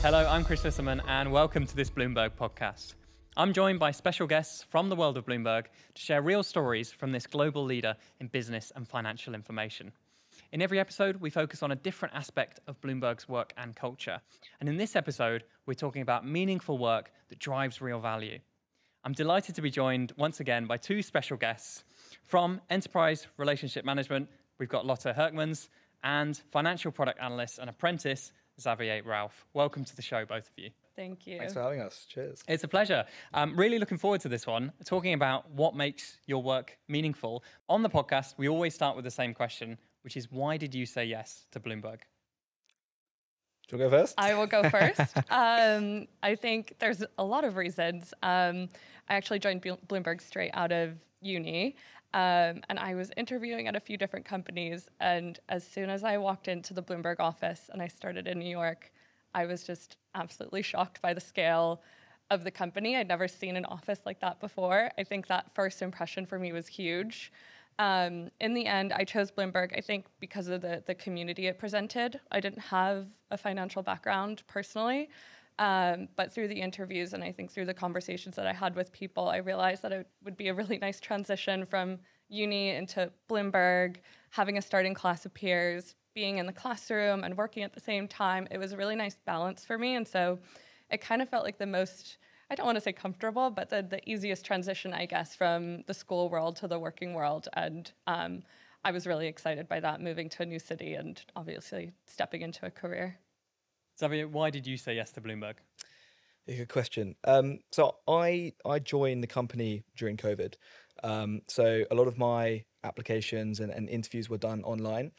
Hello, I'm Chris Lisserman, and welcome to this Bloomberg podcast. I'm joined by special guests from the world of Bloomberg to share real stories from this global leader in business and financial information. In every episode, we focus on a different aspect of Bloomberg's work and culture. And in this episode, we're talking about meaningful work that drives real value. I'm delighted to be joined once again by two special guests. From Enterprise Relationship Management, we've got Lotte Hurkmans, and Financial Product Analyst and Apprentice, Xavier Ralph. Welcome to the show, both of you. Thank you. Thanks for having us. Cheers. It's a pleasure. I'm really looking forward to this one, talking about what makes your work meaningful. On the podcast, we always start with the same question, which is, why did you say yes to Bloomberg? Do you want to go first? I will go first. I think there's a lot of reasons. I actually joined Bloomberg straight out of uni, and I was interviewing at a few different companies. And as soon as I walked into the Bloomberg office and I started in New York, I was just absolutely shocked by the scale of the company. I'd never seen an office like that before. I think that first impression for me was huge. In the end, I chose Bloomberg, I think, because of the community it presented. I didn't have a financial background personally, but through the interviews and I think through the conversations that I had with people, I realized that it would be a really nice transition from uni into Bloomberg, having a starting class of peers, being in the classroom and working at the same time. It was a really nice balance for me. And so it kind of felt like the most, I don't want to say comfortable, but the easiest transition, I guess, from the school world to the working world. And I was really excited by that, moving to a new city and obviously stepping into a career. Xavier, why did you say yes to Bloomberg? Good question. So I joined the company during COVID. So a lot of my applications and interviews were done online.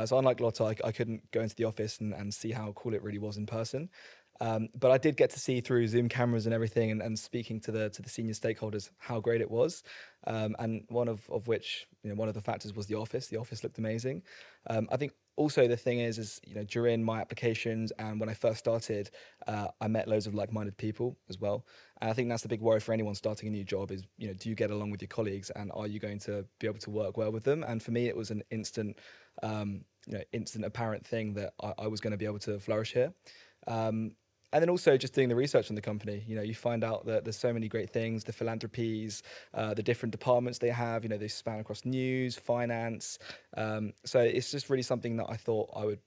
So unlike Lotte, I couldn't go into the office and see how cool it really was in person. But I did get to see through Zoom cameras and everything and speaking to the senior stakeholders how great it was. And one of which, one of the factors was the office. The office looked amazing. I think also the thing is during my applications and when I first started, I met loads of like-minded people as well. And I think that's the big worry for anyone starting a new job is, do you get along with your colleagues and are you going to be able to work well with them? And for me, it was an instant apparent thing that I was going to be able to flourish here. And then also just doing the research on the company, you find out that there's so many great things, the philanthropies, the different departments they have, they span across news, finance. So it's just really something that I thought I would,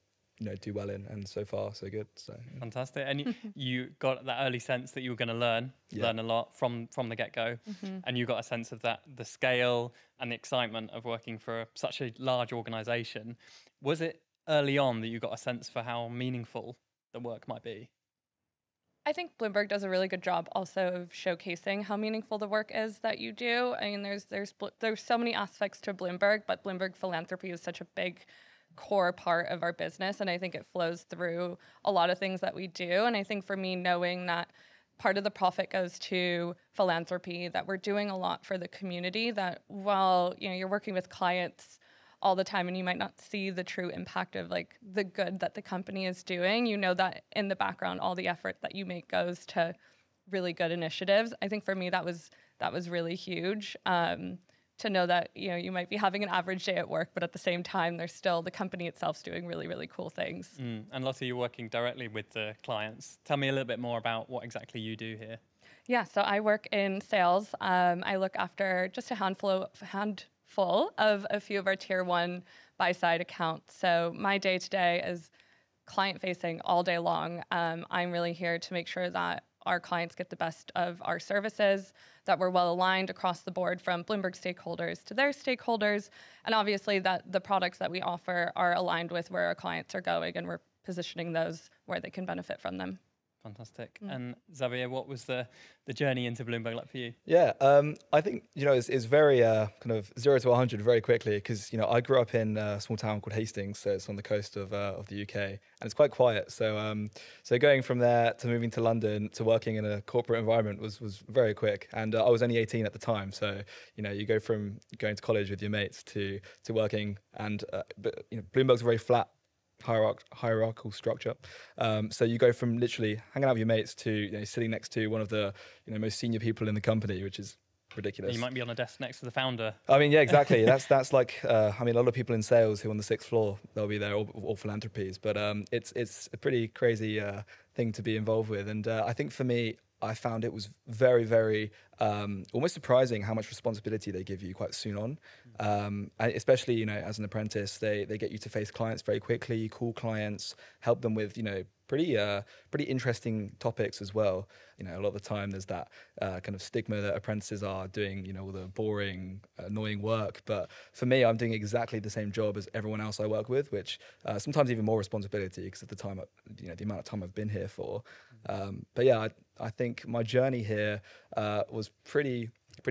do well in, and so far so good. So yeah. Fantastic. And you got that early sense that you were going to learn a lot from the get-go. Mm-hmm. And you got a sense of that, the scale and the excitement of working for such a large organization. Was it early on that you got a sense for how meaningful the work might be? I think Bloomberg does a really good job also of showcasing how meaningful the work is that you do. I mean, there's so many aspects to Bloomberg, but Bloomberg philanthropy is such a big core part of our business, and I think it flows through a lot of things that we do. And I think for me, knowing that part of the profit goes to philanthropy, that we're doing a lot for the community, that while you're working with clients all the time and you might not see the true impact of like the good that the company is doing, that in the background all the effort that you make goes to really good initiatives. I think for me that was really huge, to know that you might be having an average day at work, but at the same time there's still the company itself's doing really, really cool things. And Lotte, you're working directly with the clients. Tell me a little bit more about what exactly you do here. Yeah, so I work in sales. I look after just a handful of a few of our tier one buy-side accounts. So my day-to-day is client-facing all day long. I'm really here to make sure that our clients get the best of our services, that we're well aligned across the board from Bloomberg stakeholders to their stakeholders, and obviously that the products that we offer are aligned with where our clients are going and we're positioning those where they can benefit from them. Fantastic. And Xavier, what was the journey into Bloomberg like for you? Yeah, I think, it's very kind of 0 to 100 very quickly because, I grew up in a small town called Hastings, so it's on the coast of the UK, and it's quite quiet. So so going from there to moving to London to working in a corporate environment was very quick. And I was only 18 at the time. So, you go from going to college with your mates to working and, but Bloomberg's a very flat hierarchical structure. So you go from literally hanging out with your mates to sitting next to one of the most senior people in the company, which is ridiculous. You might be on a desk next to the founder. I mean, yeah, exactly. That's like, I mean, a lot of people in sales who are on the 6th floor, they'll be there, or philanthropies. But it's a pretty crazy thing to be involved with. And I think for me, I found it was very, very almost surprising how much responsibility they give you quite soon on. And especially, you know, as an apprentice, they get you to face clients very quickly, call clients, help them with, you know, pretty interesting topics as well. You know, a lot of the time there's that kind of stigma that apprentices are doing, you know, all the boring, annoying work. But for me, I'm doing exactly the same job as everyone else I work with, which sometimes even more responsibility because of the time, you know, the amount of time I've been here for. But yeah, I think my journey here was pretty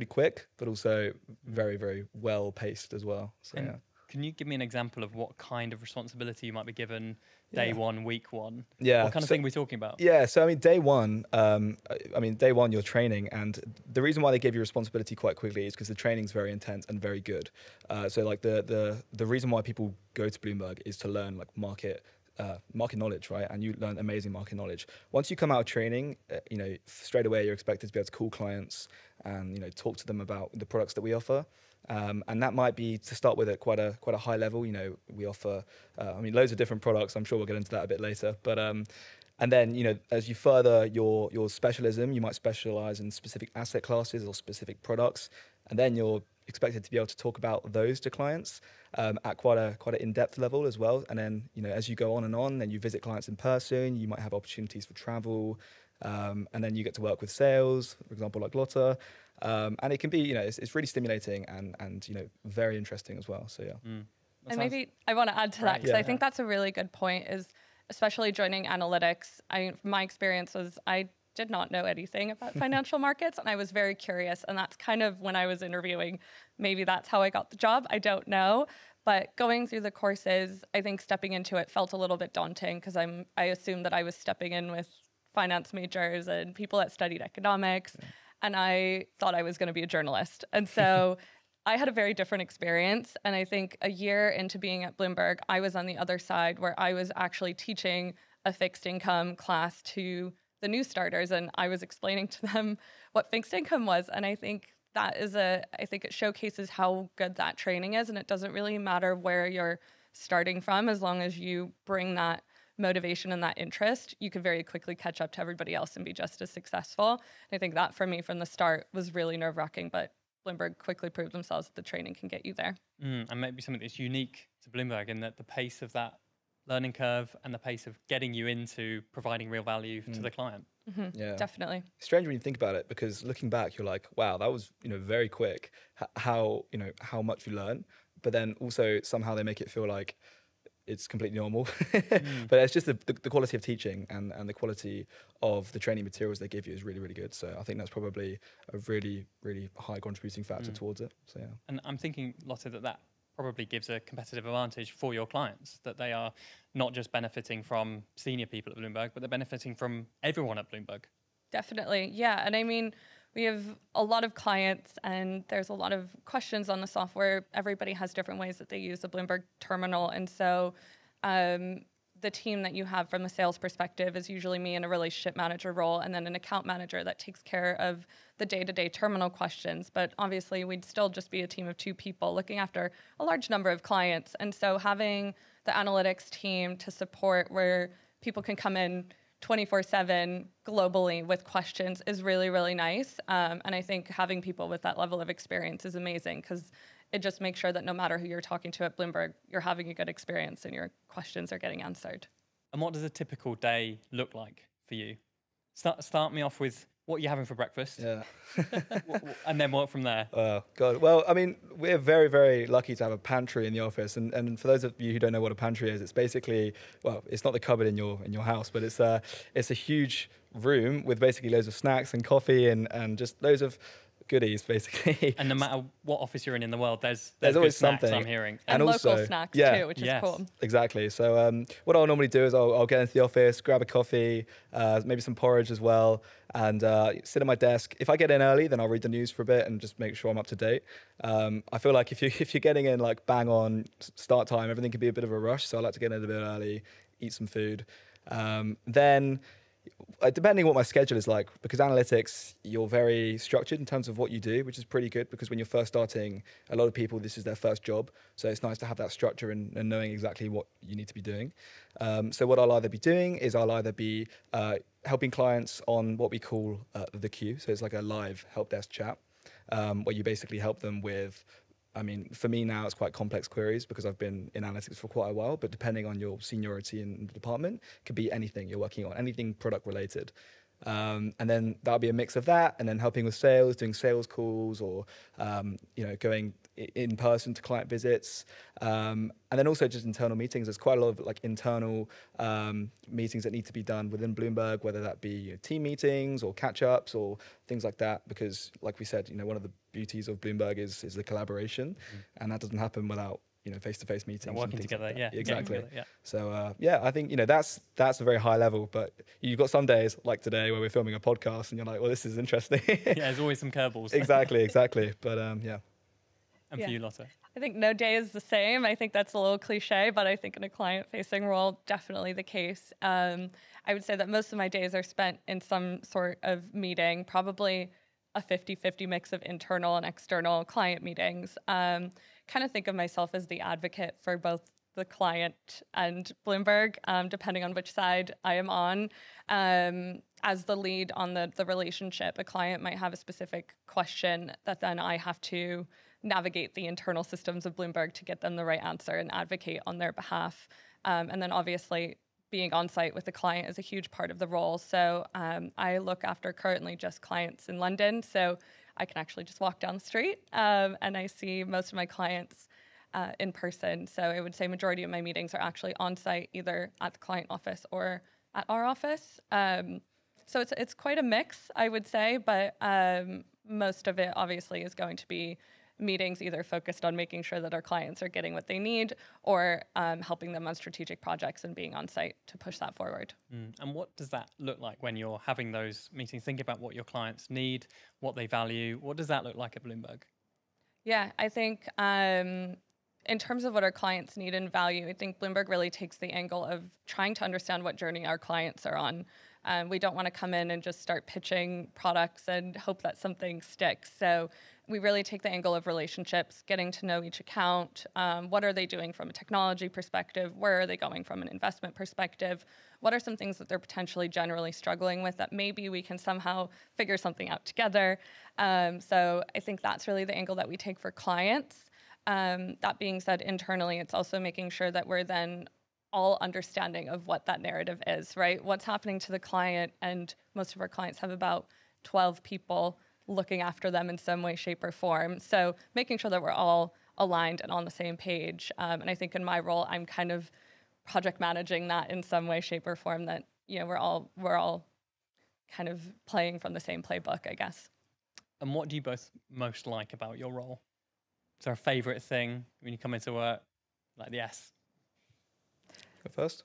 quick, but also very, very well paced as well. So, yeah. Can you give me an example of what kind of responsibility you might be given day one, week one? Yeah. What kind of thing are we talking about? Yeah. So, I mean, day one, you're training. And the reason why they give you responsibility quite quickly is because the training's very intense and very good. So like the reason why people go to Bloomberg is to learn like market knowledge, right? And you learn amazing market knowledge. Once you come out of training, you know, straight away you're expected to be able to call clients and, you know, talk to them about the products that we offer. And that might be, to start with, at quite a high level. You know, we offer, loads of different products. I'm sure we'll get into that a bit later. But and then, you know, as you further your specialism, you might specialize in specific asset classes or specific products, and then you're expected to be able to talk about those to clients at quite an in-depth level as well. And then, you know, as you go on, then you visit clients in person. You might have opportunities for travel, and then you get to work with sales, for example, like Lotte. And it can be, you know, it's really stimulating and you know, very interesting as well. So yeah. And maybe I want to add to that because I think that's a really good point, is especially joining analytics. My experience was I did not know anything about financial markets, and I was very curious. And that's kind of when I was interviewing. Maybe that's how I got the job. I don't know. But going through the courses, I think stepping into it felt a little bit daunting because I assumed that I was stepping in with finance majors and people that studied economics. Yeah. And I thought I was going to be a journalist. And so I had a very different experience. And I think a year into being at Bloomberg, I was on the other side where I was actually teaching a fixed income class to the new starters. And I was explaining to them what fixed income was. And I think I think it showcases how good that training is. And it doesn't really matter where you're starting from, as long as you bring that motivation and that interest, you could very quickly catch up to everybody else and be just as successful. And I think that for me from the start was really nerve-wracking, but Bloomberg quickly proved themselves that the training can get you there. And maybe something that's unique to Bloomberg in that the pace of that learning curve and the pace of getting you into providing real value to the client. Yeah, definitely. It's strange when you think about it, because looking back, you're like, wow, that was, you know, very quick. How much you learn, but then also somehow they make it feel like it's completely normal. But it's just the quality of teaching and the quality of the training materials they give you is really, really good. So I think that's probably a really, really high contributing factor towards it. So yeah. And I'm thinking, Lotte, that probably gives a competitive advantage for your clients, that they are not just benefiting from senior people at Bloomberg, but they're benefiting from everyone at Bloomberg. Definitely, yeah. And I mean, we have a lot of clients and there's a lot of questions on the software. Everybody has different ways that they use the Bloomberg terminal. And so the team that you have from the sales perspective is usually me in a relationship manager role, and then an account manager that takes care of the day-to-day terminal questions. But obviously we'd still just be a team of 2 people looking after a large number of clients. And so having the analytics team to support where people can come in 24/7 globally with questions is really, really nice. And I think having people with that level of experience is amazing, because it just makes sure that no matter who you're talking to at Bloomberg, you're having a good experience and your questions are getting answered. And what does a typical day look like for you? Start me off with what you're having for breakfast. Yeah. And then what from there? Oh, God. Well, I mean, we're very, very lucky to have a pantry in the office. And for those of you who don't know what a pantry is, it's basically, well, it's not the cupboard in your house, but it's a huge room with basically loads of snacks and coffee and just loads of goodies, basically. And no matter what office you're in the world, there's always snacks, something. I'm hearing. And local snacks too, which is cool. Exactly. So what I'll normally do is I'll get into the office, grab a coffee, maybe some porridge as well, and sit at my desk. If I get in early, then I'll read the news for a bit and just make sure I'm up to date. I feel like if you're getting in like bang on start time, everything can be a bit of a rush. So I like to get in a bit early, eat some food. Then depending on what my schedule is like, because analytics, you're very structured in terms of what you do, which is pretty good because when you're first starting, a lot of people, this is their first job. So it's nice to have that structure and knowing exactly what you need to be doing. So what I'll either be doing is I'll either be helping clients on what we call the queue. So it's like a live help desk chat where you basically help them with, I mean, for me now, it's quite complex queries because I've been in analytics for quite a while, but depending on your seniority in the department, it could be anything you're working on, anything product related. And then that'll be a mix of that and then helping with sales, doing sales calls or, going in person to client visits. And then also just internal meetings. There's quite a lot of like internal meetings that need to be done within Bloomberg, whether that be team meetings or catch-ups or things like that. Because like we said, one of the beauties of Bloomberg is the collaboration, and that doesn't happen without face-to-face meetings and working together, like exactly. Together, yeah. So I think that's a very high level, but you've got some days like today where we're filming a podcast and you're like, well, this is interesting. Yeah, there's always some curveballs. exactly but yeah. And for you, Lotte? I think no day is the same. I think that's a little cliche, but I think in a client-facing role, definitely the case. I would say that most of my days are spent in some sort of meeting, probably a 50-50 mix of internal and external client meetings. Kind of think of myself as the advocate for both the client and Bloomberg, depending on which side I am on. As the lead on the relationship, a client might have a specific question that then I have to navigate the internal systems of Bloomberg to get them the right answer and advocate on their behalf. And then obviously being on site with the client is a huge part of the role. So I look after currently just clients in London. So I can actually just walk down the street and I see most of my clients in person. So I would say majority of my meetings are actually on site, either at the client office or at our office. So it's quite a mix, I would say, but most of it obviously is going to be meetings either focused on making sure that our clients are getting what they need or helping them on strategic projects and being on site to push that forward. And what does that look like when you're having those meetings? Think about what your clients need, what they value. What does that look like at Bloomberg? Yeah, I think in terms of what our clients need and value, I think Bloomberg really takes the angle of trying to understand what journey our clients are on. We don't want to come in and just start pitching products and hope that something sticks. So we really take the angle of relationships, getting to know each account. What are they doing from a technology perspective? Where are they going from an investment perspective? What are some things that they're potentially generally struggling with that maybe we can somehow figure something out together? So I think that's really the angle that we take for clients. That being said, internally, it's also making sure that we're then all understanding of what that narrative is, right? What's happening to the client, and most of our clients have about 12 people looking after them in some way, shape, or form. So making sure that we're all aligned and on the same page. And I think in my role, I'm kind of project managing that in some way, shape, or form, that we're all kind of playing from the same playbook, I guess. And what do you both most like about your role? Is there a favorite thing when you come into work? Like, yes. Go first.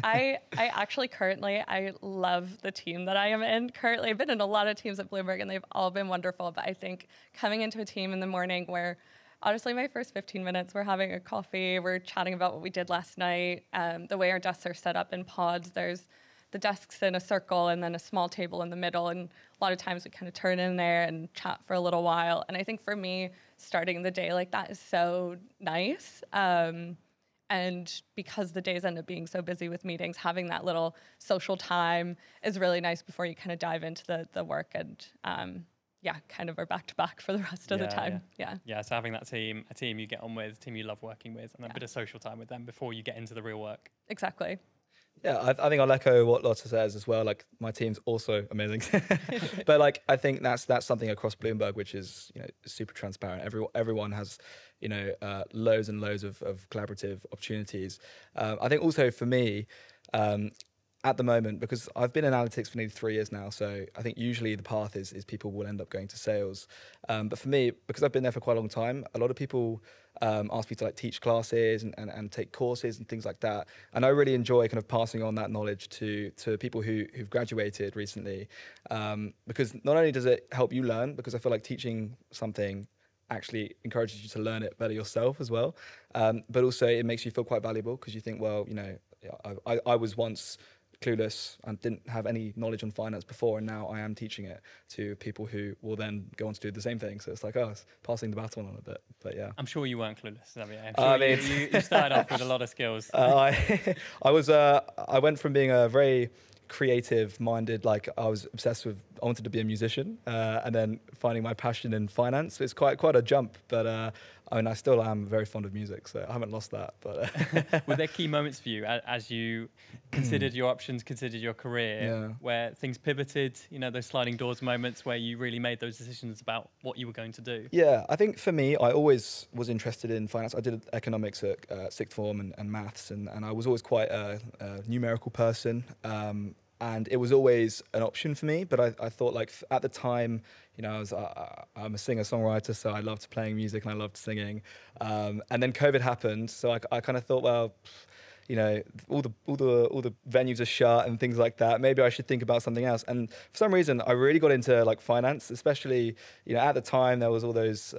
I actually currently, I love the team that I am in currently. I've been in a lot of teams at Bloomberg and they've all been wonderful, but I think coming into a team in the morning where honestly my first 15 minutes, we're having a coffee, we're chatting about what we did last night, the way our desks are set up in pods, there's the desks in a circle and then a small table in the middle, and a lot of times we kind of turn in there and chat for a little while. And I think for me, starting the day like that is so nice. And because the days end up being so busy with meetings, having that little social time is really nice before you kind of dive into the work and kind of are back to back for the rest of the time. Yeah. So having that team, a team you get on with, a team you love working with, and a bit of social time with them before you get into the real work. Exactly. Yeah, I think I'll echo what Lotte says as well. Like, my team's also amazing, but like I think that's something across Bloomberg which is super transparent. Everyone has loads and loads of collaborative opportunities. I think also for me, at the moment, because I've been in analytics for nearly 3 years now, so I think usually the path is people will end up going to sales. But for me, because I've been there for quite a long time, a lot of people ask me to like teach classes and take courses and things like that. And I really enjoy kind of passing on that knowledge to people who've graduated recently, because not only does it help you learn, because I feel like teaching something actually encourages you to learn it better yourself as well, but also it makes you feel quite valuable because you think, well, I was once clueless and didn't have any knowledge on finance before, and now I am teaching it to people who will then go on to do the same thing. So it's like, it's passing the baton on a bit. But yeah, I'm sure you weren't clueless, Xavier. I'm sure you started off with a lot of skills. I went from being a very creative-minded, like I was obsessed with, I wanted to be a musician, and then finding my passion in finance. It's quite a jump, but I mean, I still am very fond of music, so I haven't lost that. But were there key moments for you as you considered your options, considered your career, where things pivoted? You know, those sliding doors moments where you really made those decisions about what you were going to do. Yeah, I think for me, I always was interested in finance. I did economics at sixth form and maths, and I was always quite a numerical person. And it was always an option for me, but I thought, like, at the time, you know, I'm a singer-songwriter, so I loved playing music and I loved singing. And then COVID happened, so I kind of thought, well, you know, all the venues are shut and things like that. Maybe I should think about something else. And for some reason, I really got into like finance, especially, you know, at the time there was all those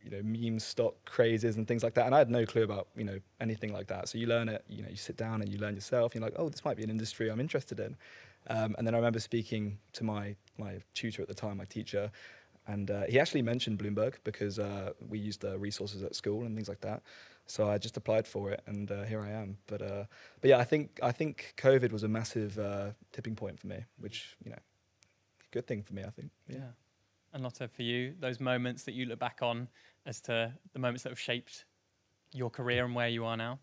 you know, meme stock crazes and things like that. And I had no clue about, you know, anything like that. So you learn it, you know, you sit down and you learn yourself. You're like, oh, this might be an industry I'm interested in. And then I remember speaking to my tutor at the time, my teacher, and he actually mentioned Bloomberg because we used the resources at school and things like that. So I just applied for it, and here I am. But yeah, I think COVID was a massive tipping point for me, which, you know, good thing for me, I think. Yeah. And Lotte, for you, those moments that you look back on as to the moments that have shaped your career and where you are now?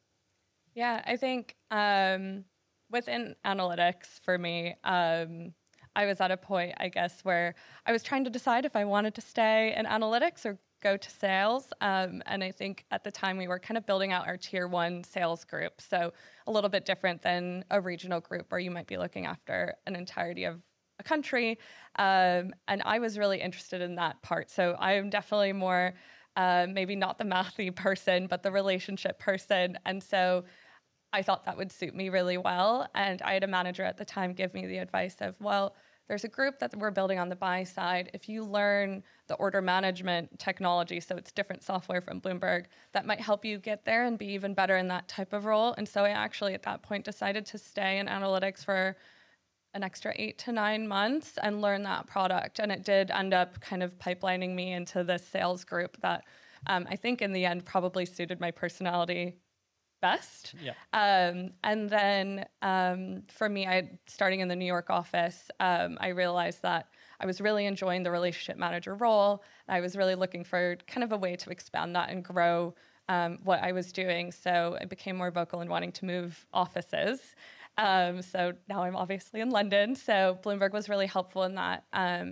Yeah, I think within analytics for me, I was at a point, I guess, where I was trying to decide if I wanted to stay in analytics or go to sales. And I think at the time we were kind of building out our tier 1 sales group. So a little bit different than a regional group where you might be looking after an entirety of a country. And I was really interested in that part. So I am definitely more, maybe not the mathy person, but the relationship person. And so I thought that would suit me really well. And I had a manager at the time give me the advice of, well, there's a group that we're building on the buy side. If you learn the order management technology, so it's different software from Bloomberg, that might help you get there and be even better in that type of role. And so I actually at that point decided to stay in analytics for an extra 8 to 9 months and learn that product. And it did end up kind of pipelining me into this sales group that I think in the end probably suited my personality best. Yeah. And then for me, starting in the New York office, I realized that I was really enjoying the relationship manager role. I was really looking for kind of a way to expand that and grow what I was doing. So I became more vocal in wanting to move offices. So now I'm obviously in London. So Bloomberg was really helpful in that,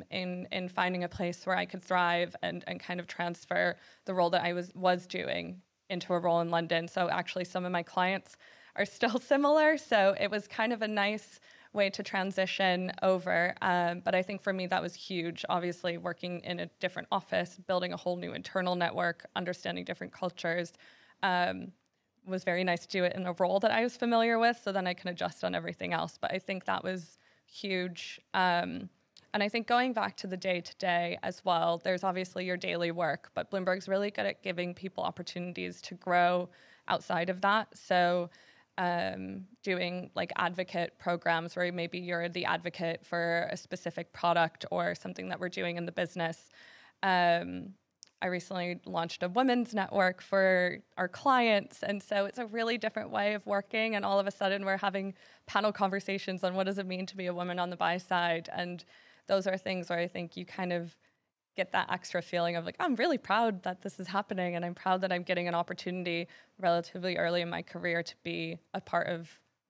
in finding a place where I could thrive and kind of transfer the role that I was doing into a role in London. So actually some of my clients are still similar. So it was kind of a nice way to transition over. But I think for me, that was huge. Obviously working in a different office, building a whole new internal network, understanding different cultures, was very nice to do it in a role that I was familiar with. So then I can adjust on everything else. But I think that was huge. And I think going back to the day-to-day as well, there's obviously your daily work, but Bloomberg's really good at giving people opportunities to grow outside of that. So doing like advocate programs where maybe you're the advocate for a specific product or something that we're doing in the business. I recently launched a women's network for our clients. And so it's a really different way of working. And all of a sudden we're having panel conversations on what does it mean to be a woman on the buy side. And those are things where I think you kind of get that extra feeling of like, I'm really proud that this is happening. And I'm proud that I'm getting an opportunity relatively early in my career to be a part of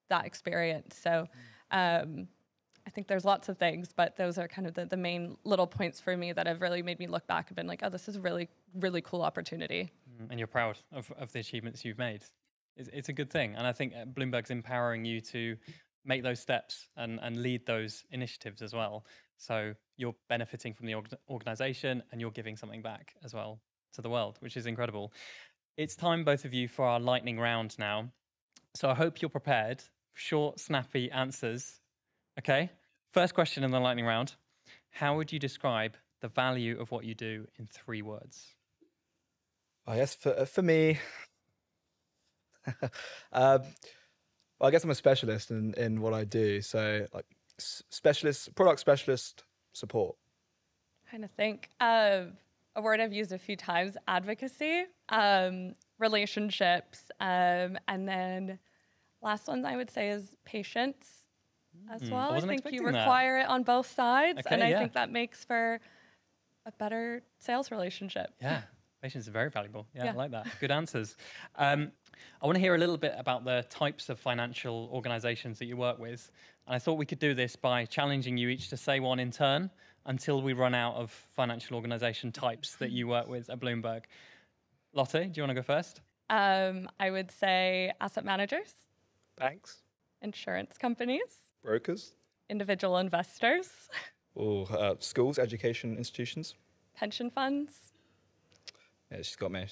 that experience. So I think there's lots of things, but those are kind of the main little points for me that have really made me look back and been like, oh, this is a really, really cool opportunity. And you're proud of the achievements you've made. It's a good thing. And I think Bloomberg's empowering you to make those steps and lead those initiatives as well. So you're benefiting from the organization and you're giving something back as well to the world, which is incredible. It's time, both of you, for our lightning round now. So I hope you're prepared. Short, snappy answers. Okay? First question in the lightning round. How would you describe the value of what you do in 3 words? I guess for me, Well, I guess I'm a specialist in what I do. So like specialist, product specialist support. Trying to think. A word I've used a few times: advocacy, relationships, and then last one I would say is patience as well. I think you require it on both sides, and I think that makes for a better sales relationship. Yeah, patience is very valuable. Yeah, I like that. Good answers. I want to hear a little bit about the types of financial organizations that you work with. And I thought we could do this by challenging you each to say one in turn until we run out of financial organization types that you work with at Bloomberg. Lotte, do you want to go first? I would say asset managers, Banks, insurance companies, brokers, individual investors, schools, education institutions, pension funds. Yeah, she's got me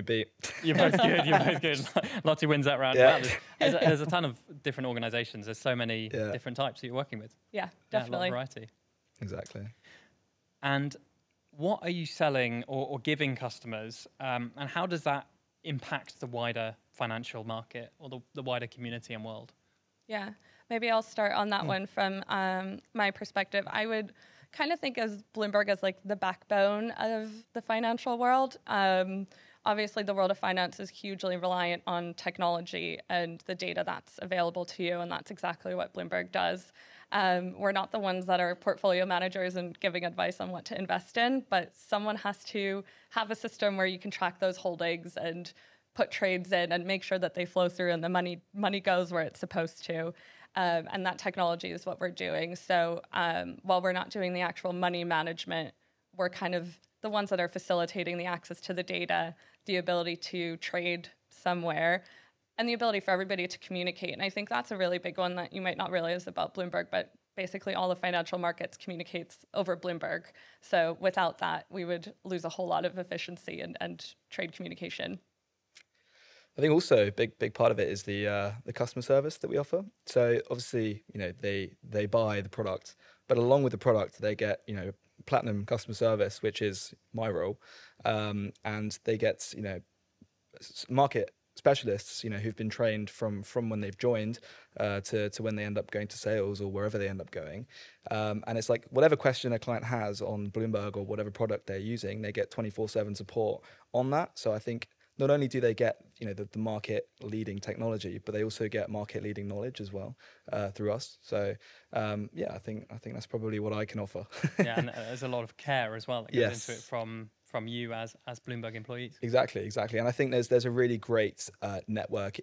beat. You're both good. You're both good. Lotte wins that round. Yeah. Wow, there's a ton of different organizations. There's so many different types that you're working with. Yeah, definitely. A lot of variety. Exactly. And what are you selling or giving customers? And how does that impact the wider financial market or the wider community and world? Yeah, maybe I'll start on that one from my perspective. I would kind of think as Bloomberg as like the backbone of the financial world. Obviously, the world of finance is hugely reliant on technology and the data that's available to you, and that's exactly what Bloomberg does. We're not the ones that are portfolio managers and giving advice on what to invest in, but someone has to have a system where you can track those holdings and put trades in and make sure that they flow through and the money goes where it's supposed to. And that technology is what we're doing. So while we're not doing the actual money management, we're kind of the ones that are facilitating the access to the data, the ability to trade somewhere, and the ability for everybody to communicate. And I think that's a really big one that you might not realize about Bloomberg, but basically all the financial markets communicates over Bloomberg. So without that, we would lose a whole lot of efficiency and trade communication. I think also a big part of it is the customer service that we offer. So obviously, they buy the product, but along with the product, they get platinum customer service, which is my role, and they get market specialists who've been trained from when they've joined to when they end up going to sales or wherever they end up going, and it's like whatever question a client has on Bloomberg or whatever product they're using, they get 24/7 support on that. So I think not only do they get the market leading technology, but they also get market leading knowledge as well through us. So I think that's probably what I can offer. Yeah, and there's a lot of care as well that goes into it from you as Bloomberg employees. Exactly. And I think there's a really great network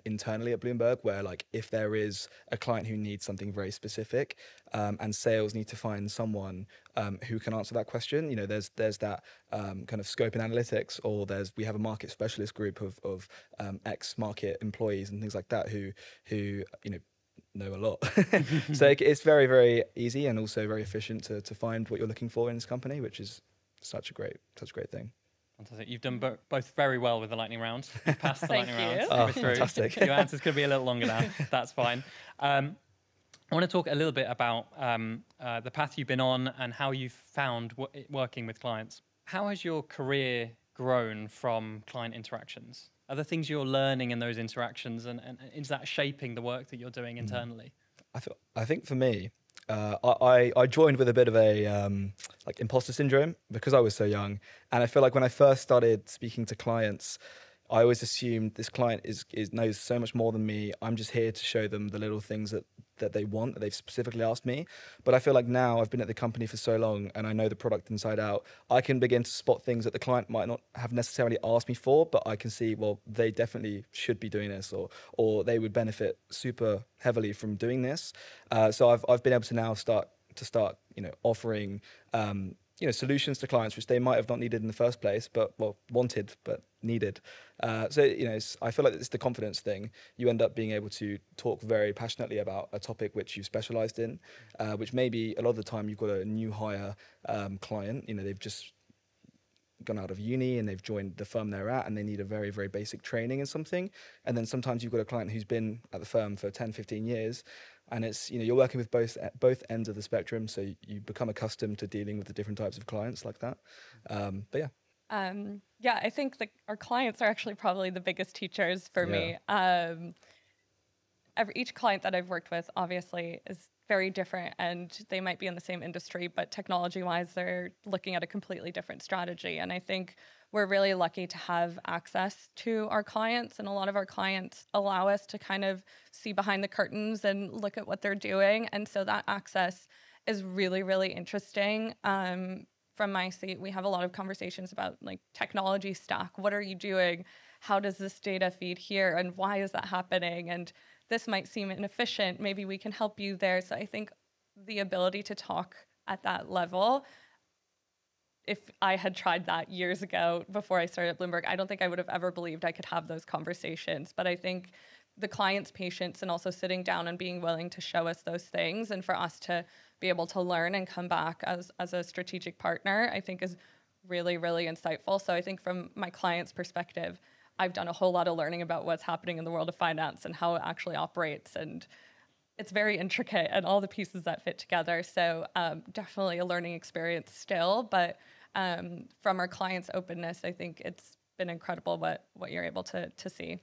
internally at Bloomberg where like if there is a client who needs something very specific and sales need to find someone who can answer that question, there's that kind of scope and analytics, or we have a market specialist group of ex-market employees and things like that who know a lot. So it's very, very easy and also very efficient to find what you're looking for in this company, which is such a great thing. Fantastic. You've done both very well with the lightning round. You've passed the lightning round. Oh, fantastic. Your answers could be a little longer now. That's fine. I want to talk a little bit about the path you've been on and how you've found working with clients. How has your career grown from client interactions? Are there things you're learning in those interactions, and is that shaping the work that you're doing internally? I think for me, I joined with a bit of a like imposter syndrome because I was so young, and I feel like when I first started speaking to clients, I always assumed this client knows so much more than me. I'm just here to show them the little things that they want, that they've specifically asked me. But I feel like now I've been at the company for so long and I know the product inside out, I can begin to spot things that the client might not have necessarily asked me for, but I can see, well, they definitely should be doing this, or they would benefit super heavily from doing this. So I've been able to now start offering solutions to clients which they might have not needed in the first place, but wanted but needed. So I feel like it's the confidence thing. You end up being able to talk very passionately about a topic which you've specialized in, which maybe a lot of the time you've got a new hire client. They've just gone out of uni and they've joined the firm they're at and they need a very, very basic training in something. And then sometimes you've got a client who's been at the firm for 10, 15 years. And it's, you're working with both ends of the spectrum. So you become accustomed to dealing with the different types of clients like that. But yeah. I think that our clients are actually probably the biggest teachers for me. each client that I've worked with obviously is very different, and they might be in the same industry, but technology-wise, they're looking at a completely different strategy. And I think we're really lucky to have access to our clients, and a lot of our clients allow us to kind of see behind the curtains and look at what they're doing. And so that access is really, really interesting. From my seat, we have a lot of conversations about like technology stack. What are you doing? How does this data feed here? And why is that happening? And this might seem inefficient. Maybe we can help you there. So I think the ability to talk at that level, if I had tried that years ago before I started at Bloomberg, I don't think I would have ever believed I could have those conversations. But I think the client's patience and also sitting down and being willing to show us those things, and for us to be able to learn and come back as a strategic partner, I think is really, really insightful. So I think from my client's perspective, I've done a whole lot of learning about what's happening in the world of finance and how it actually operates. And it's very intricate and all the pieces that fit together. So definitely a learning experience still. But from our clients' openness, I think it's been incredible what you're able to see.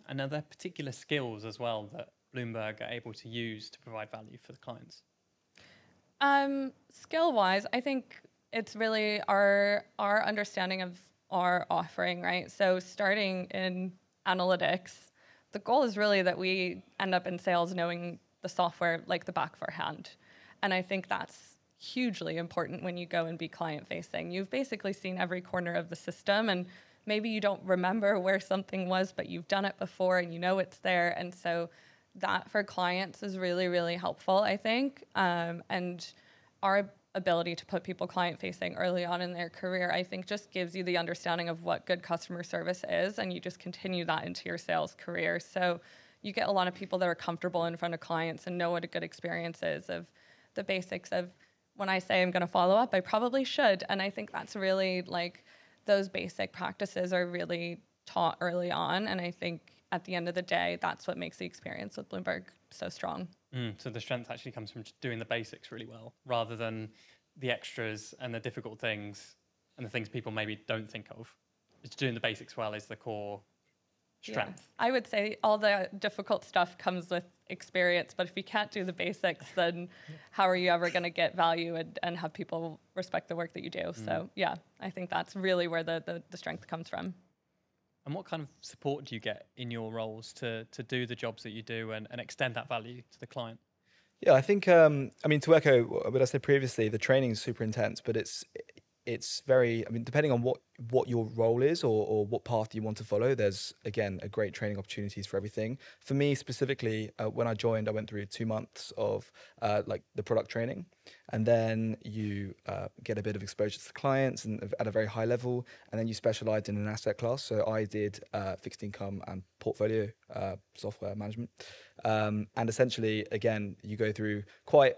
And are there particular skills as well that Bloomberg are able to use to provide value for the clients? Skill-wise, I think it's really our understanding of our offering, right? So starting in analytics, the goal is really that we end up in sales knowing the software like the back of our hand. And I think that's hugely important when you go and be client-facing. You've basically seen every corner of the system, and maybe you don't remember where something was, but you've done it before and you know it's there. And so that for clients is really, really helpful, I think. And our ability to put people client-facing early on in their career, I think just gives you the understanding of what good customer service is, and you just continue that into your sales career. So you get a lot of people that are comfortable in front of clients and know what a good experience is, of the basics of when I say I'm going to follow up, I probably should. And I think that's really like those basic practices are really taught early on. And I think at the end of the day, that's what makes the experience with Bloomberg so strong. So the strength actually comes from just doing the basics really well, rather than the extras and the difficult things and the things people maybe don't think of. It's doing the basics well is the core strength. Yeah. I would say all the difficult stuff comes with experience, but if you can't do the basics, then how are you ever going to get value and have people respect the work that you do? So yeah, I think that's really where the strength comes from. And what kind of support do you get in your roles to do the jobs that you do and extend that value to the client? Yeah, I think, I mean, to echo what I said previously, the training is super intense, but it's very, I mean, depending on what your role is or what path you want to follow, there's, again, a great training opportunities for everything. For me specifically, when I joined, I went through 2 months of like the product training, and then you get a bit of exposure to the clients and at a very high level, and then you specialized in an asset class. So I did fixed income and portfolio software management. And essentially, again, you go through quite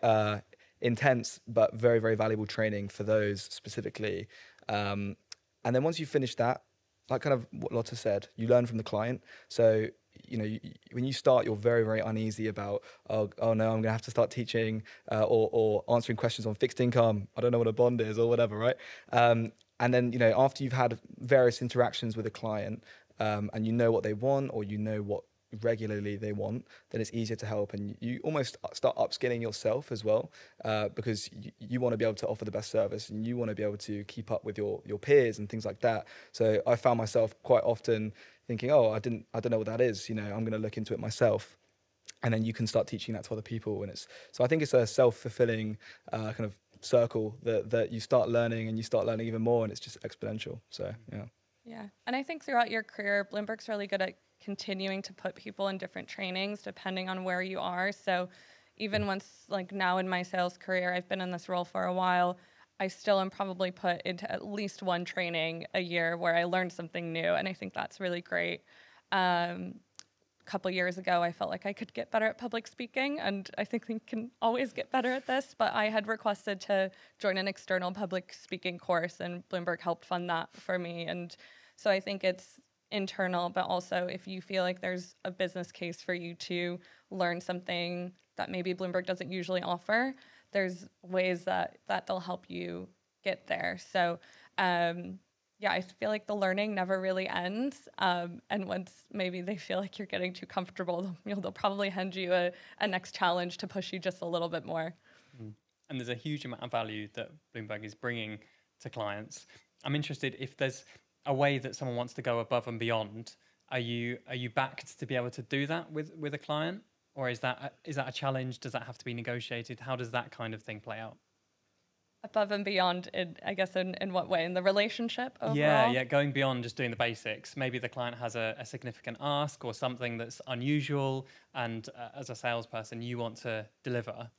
intense but very, very valuable training for those specifically. And then once you finish that, like kind of what Lotte said, you learn from the client. So, you know, when you start, you're very, very uneasy about, oh no, I'm going to have to start teaching or answering questions on fixed income. I don't know what a bond is or whatever, right? And then, you know, after you've had various interactions with a client and you know what they want, or you know what regularly they want, then it's easier to help, and you almost start upskilling yourself as well, because you want to be able to offer the best service, and you want to be able to keep up with your peers and things like that. So I found myself quite often thinking, oh, I don't know what that is, you know, I'm going to look into it myself. And then you can start teaching that to other people, and so I think it's a self-fulfilling kind of circle that you start learning and you start learning even more, and it's just exponential. So yeah, and I think throughout your career, Bloomberg's really good at continuing to put people in different trainings depending on where you are. So even once, like now in my sales career, I've been in this role for a while, I still am probably put into at least one training a year where I learned something new, and I think that's really great. A couple years ago, I felt like I could get better at public speaking, and I think we can always get better at this, but I had requested to join an external public speaking course, and Bloomberg helped fund that for me. And so I think it's internal, but also if you feel like there's a business case for you to learn something that maybe Bloomberg doesn't usually offer, there's ways that they'll help you get there. So yeah, I feel like the learning never really ends. And once maybe they feel like you're getting too comfortable, they'll probably hand you a next challenge to push you just a little bit more. And there's a huge amount of value that Bloomberg is bringing to clients. I'm interested if there's a way that someone wants to go above and beyond. Are you backed to be able to do that with a client, or is that a challenge? Does that have to be negotiated? How does that kind of thing play out? Above and beyond, I guess, in what way? In the relationship overall? Yeah, going beyond just doing the basics. Maybe the client has a significant ask or something that's unusual, and as a salesperson, you want to deliver.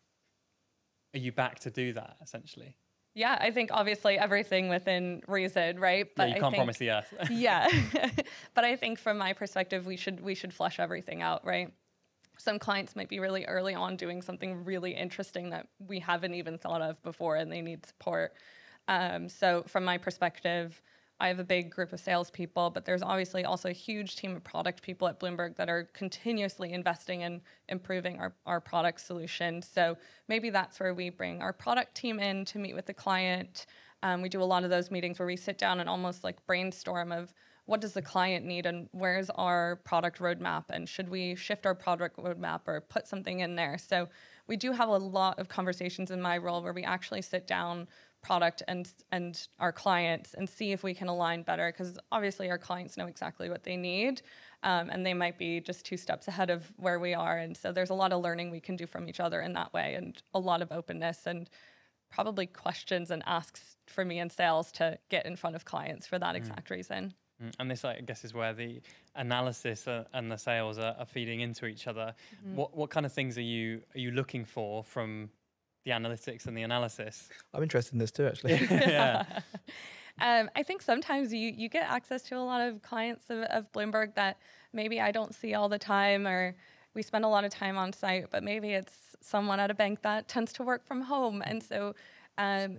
Are you back to do that, essentially? Yeah, I think obviously everything within reason, right? But you can't promise the earth. Yeah, but I think from my perspective, we should flesh everything out, right? Some clients might be really early on doing something really interesting that we haven't even thought of before, and they need support. So from my perspective, I have a big group of salespeople, but there's obviously also a huge team of product people at Bloomberg that are continuously investing in improving our product solution. So maybe that's where we bring our product team in to meet with the client. We do a lot of those meetings where we sit down and almost like brainstorm of what does the client need and where's our product roadmap, and should we shift our product roadmap or put something in there. So we do have a lot of conversations in my role where we actually sit down product and our clients and see if we can align better, because obviously our clients know exactly what they need, and they might be just 2 steps ahead of where we are. And so there's a lot of learning we can do from each other in that way, and a lot of openness and probably questions and asks for me in sales to get in front of clients for that exact reason. And this, I guess, is where the analysis and the sales are feeding into each other. What kind of things are you looking for from the analytics and the analysis? I'm interested in this too, actually. Yeah. I think sometimes you get access to a lot of clients of Bloomberg that maybe I don't see all the time, or we spend a lot of time on site, but maybe it's someone at a bank that tends to work from home. And so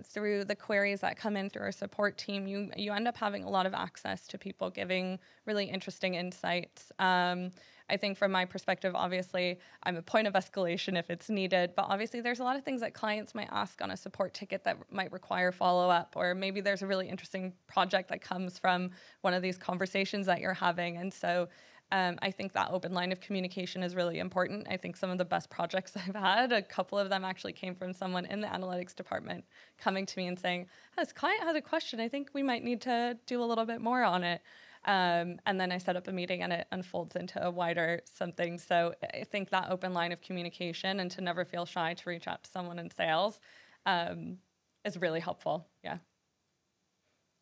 through the queries that come in through our support team, you end up having a lot of access to people giving really interesting insights. I think from my perspective, obviously, I'm a point of escalation if it's needed, but obviously there's a lot of things that clients might ask on a support ticket that might require follow-up, or maybe there's a really interesting project that comes from one of these conversations that you're having. And so I think that open line of communication is really important. I think some of the best projects I've had, a couple of them actually came from someone in the analytics department coming to me and saying, this client had a question, I think we might need to do a little bit more on it. And then I set up a meeting and it unfolds into a wider something. So I think that open line of communication and to never feel shy to reach out to someone in sales is really helpful. Yeah.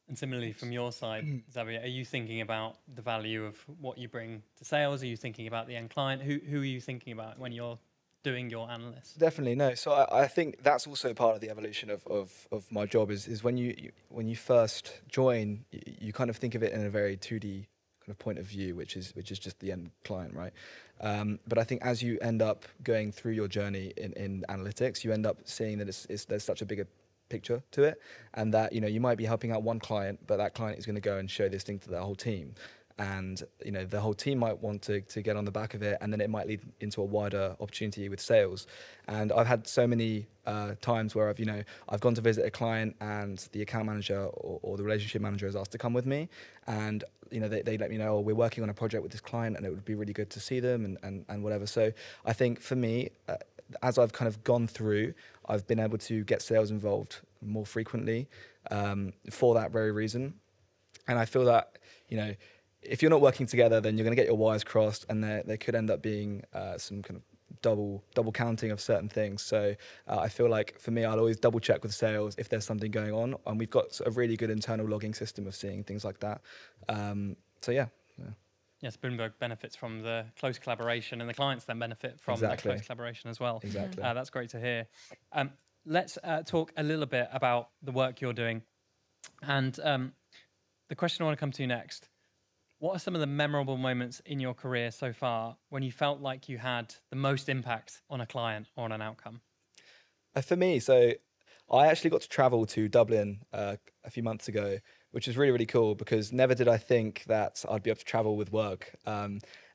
And similarly, from your side, Xavier, are you thinking about the value of what you bring to sales? Are you thinking about the end client? Who are you thinking about when you're doing your analysis? Definitely, no. So I think that's also part of the evolution of my job is when you first join, you kind of think of it in a very 2D kind of point of view, which is just the end client, right? But I think as you end up going through your journey in analytics, you end up seeing that there's such a bigger picture to it, and that you might be helping out one client, but that client is going to go and show this thing to their whole team, and the whole team might want to get on the back of it, and then it might lead into a wider opportunity with sales. And I've had so many times where I've gone to visit a client, and the account manager or the relationship manager has asked to come with me, and they let me know, we're working on a project with this client and it would be really good to see them and whatever. So I think for me, as I've kind of gone through, I've been able to get sales involved more frequently for that very reason. And I feel that, if you're not working together, then you're going to get your wires crossed, and there could end up being some kind of double counting of certain things. So I feel like for me, I'll always double check with sales if there's something going on. And we've got a really good internal logging system of seeing things like that. So yeah. Yes, Bloomberg benefits from the close collaboration, and the clients then benefit from that close collaboration as well. Exactly. That's great to hear. Let's talk a little bit about the work you're doing. And the question I want to come to next, what are some of the memorable moments in your career so far when you felt like you had the most impact on a client or on an outcome? For me, so I actually got to travel to Dublin a few months ago, which is really, really cool, because never did I think that I'd be able to travel with work.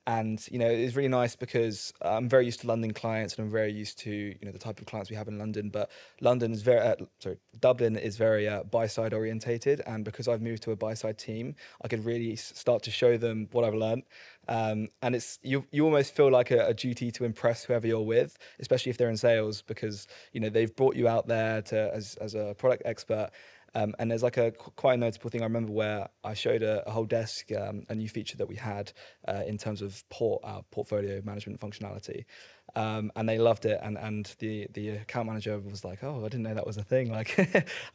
And, it's really nice because I'm very used to London clients and I'm very used to, the type of clients we have in London. But Dublin is very buy-side orientated. And because I've moved to a buy-side team, I could really start to show them what I've learned. And it's you almost feel like a duty to impress whoever you're with, especially if they're in sales, because, they've brought you out there as a product expert. And there's like quite a notable thing I remember where I showed a whole desk a new feature that we had in terms of portfolio management functionality, and they loved it. And the account manager was like, "Oh, I didn't know that was a thing. Like,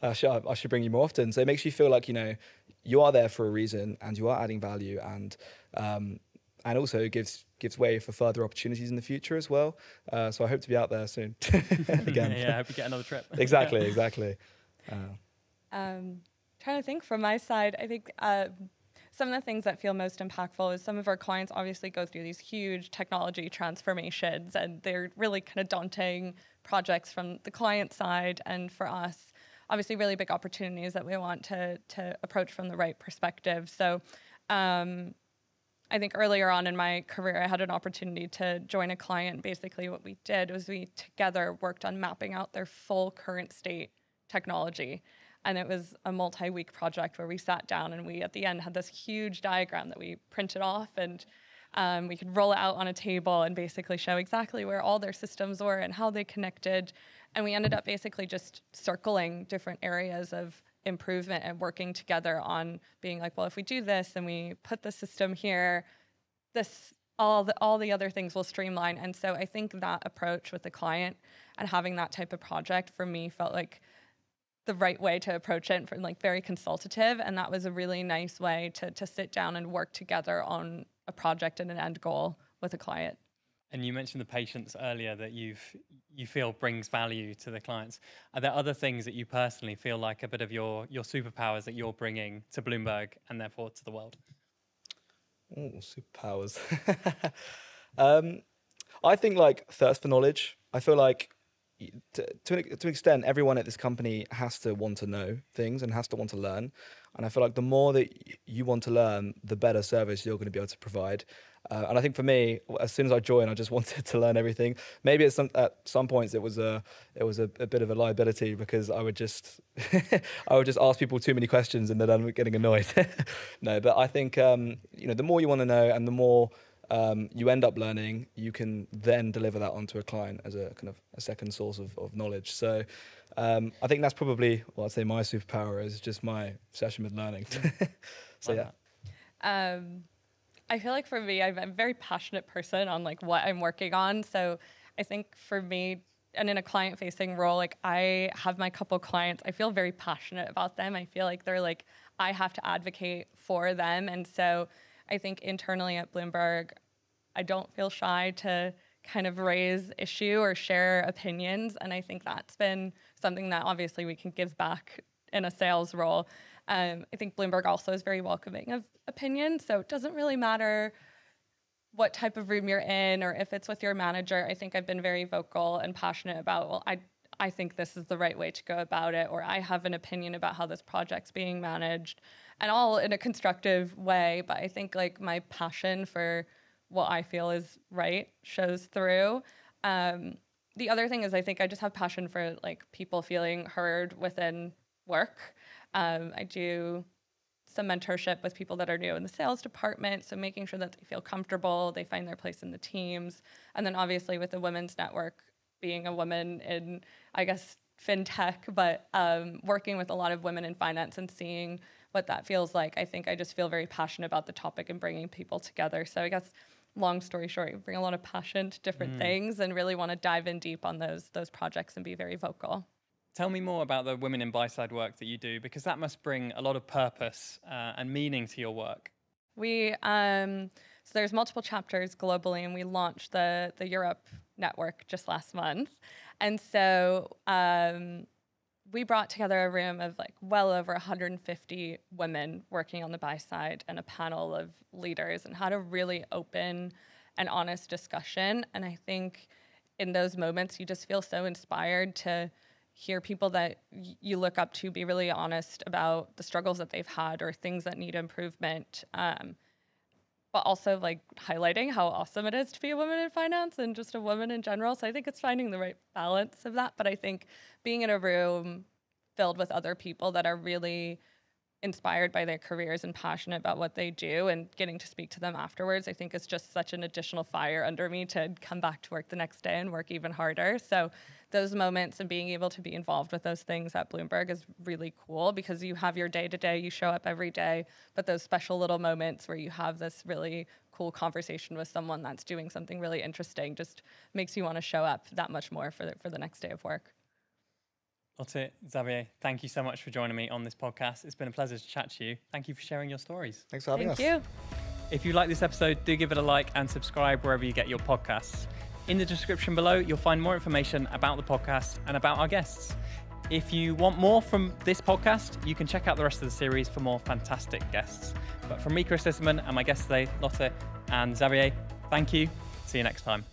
I should bring you more often." So it makes you feel like you are there for a reason and you are adding value, and also gives way for further opportunities in the future as well. So I hope to be out there soon again. Yeah, I hope you get another trip. Exactly. Trying to think from my side, I think some of the things that feel most impactful is some of our clients obviously go through these huge technology transformations, and they're really kind of daunting projects from the client side. And for us, obviously really big opportunities that we want to approach from the right perspective. So I think earlier on in my career, I had an opportunity to join a client. Basically what we did was we together worked on mapping out their full current state technology. And it was a multi-week project where we sat down and we, at the end, had this huge diagram that we printed off, and we could roll it out on a table and basically show exactly where all their systems were and how they connected. And we ended up basically just circling different areas of improvement and working together on being like, well, if we do this and we put the system here, all the other things will streamline. And so I think that approach with the client and having that type of project for me felt like the right way to approach it, for like very consultative. And that was a really nice way to sit down and work together on a project and an end goal with a client. And you mentioned the patience earlier that you feel brings value to the clients. Are there other things that you personally feel like a bit of your superpowers that you're bringing to Bloomberg and therefore to the world? Oh, superpowers. I think like thirst for knowledge. I feel like to an extent, everyone at this company has to want to know things and has to want to learn. And I feel like the more that you want to learn, the better service you're going to be able to provide. And I think for me, as soon as I joined, I just wanted to learn everything. Maybe at some points it was a bit of a liability because I would just ask people too many questions and then I'm getting annoyed. No, but I think the more you want to know and the more you end up learning, you can then deliver that onto a client as a kind of a second source of knowledge. So I think that's probably, I'd say my superpower is just my obsession with learning. So yeah. I feel like for me, I'm a very passionate person on like what I'm working on. So I think for me, and in a client-facing role, like I have my couple clients, I feel very passionate about them. I feel like they're like, I have to advocate for them. And so I think internally at Bloomberg, I don't feel shy to kind of raise issue or share opinions. And I think that's been something that obviously we can give back in a sales role. I think Bloomberg also is very welcoming of opinions. So it doesn't really matter what type of room you're in or if it's with your manager. I think I've been very vocal and passionate about, well, I think this is the right way to go about it, or I have an opinion about how this project's being managed, and all in a constructive way. But I think like my passion for what I feel is right shows through. The other thing is I think I just have passion for like people feeling heard within work. I do some mentorship with people that are new in the sales department, so making sure that they feel comfortable, they find their place in the teams. And then obviously with the Women's Network, being a woman in, I guess, fintech, but working with a lot of women in finance and seeing what that feels like, I think I just feel very passionate about the topic and bringing people together. So I guess, long story short, you bring a lot of passion to different things and really want to dive in deep on those projects and be very vocal. Tell me more about the women in buy-side work that you do, because that must bring a lot of purpose and meaning to your work. So there's multiple chapters globally, and we launched the Europe network just last month. And so we brought together a room of like well over 150 women working on the buy side and a panel of leaders, and had a really open and honest discussion. And I think in those moments, you just feel so inspired to hear people that you look up to be really honest about the struggles that they've had or things that need improvement. but also like highlighting how awesome it is to be a woman in finance and just a woman in general. So I think it's finding the right balance of that. But I think being in a room filled with other people that are really inspired by their careers and passionate about what they do and getting to speak to them afterwards, I think is just such an additional fire under me to come back to work the next day and work even harder. So those moments and being able to be involved with those things at Bloomberg is really cool, because you have your day-to-day, you show up every day, but those special little moments where you have this really cool conversation with someone that's doing something really interesting just makes you want to show up that much more for the next day of work. Lotte, Xavier, thank you so much for joining me on this podcast. It's been a pleasure to chat to you. Thank you for sharing your stories. Thanks for having us. Thank you. If you like this episode, do give it a like and subscribe wherever you get your podcasts. In the description below, you'll find more information about the podcast and about our guests. If you want more from this podcast, you can check out the rest of the series for more fantastic guests. But from me, Chris Lissaman, and my guests today, Lotte and Xavier, thank you. See you next time.